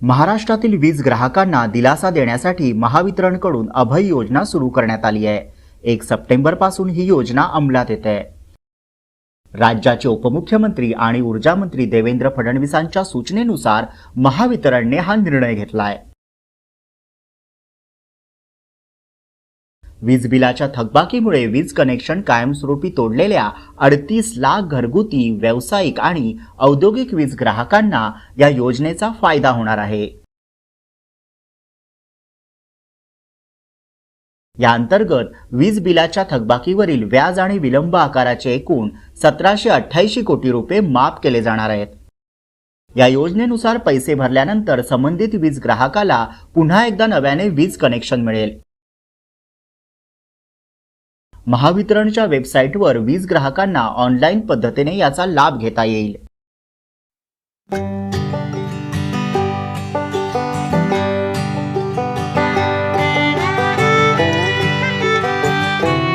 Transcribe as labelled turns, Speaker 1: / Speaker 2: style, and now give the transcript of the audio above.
Speaker 1: महाराष्ट्रातील वीज ग्राहकांना दिलासा देण्यासाठी महावितरणकडून अभय योजना सुरू करण्यात आली आहे। 1 सप्टेंबरपासून ही योजना अंमलात येते आहे। राज्याचे उपमुख्यमंत्री आणि ऊर्जा मंत्री देवेंद्र फडणवीसांच्या सूचनेनुसार महावितरणने हा निर्णय घेतला आहे। वीज बिलाच्या थकबाकीमुळे वीज कनेक्शन कायमस्वरूपी तोडलेल्या 38 लाख घरगुती, व्यावसायिक आणि औद्योगिक वीज ग्राहकांना या योजनेचा फायदा होणार आहे। या अंतर्गत वीज बिलाच्या थकबाकीवरील व्याज आणि विलंब आकाराचे एकूण 1788 कोटी रुपये माफ केले जाणार आहेत। या योजनेनुसार पैसे भरल्यानंतर संबंधित वीज ग्राहकाला पुन्हा एकदा नव्याने वीज कनेक्शन मिळेल। महावितरणच्या वेबसाईटवर वीज ग्राहकांना ऑनलाईन पद्धतीने याचा लाभ घेता येईल।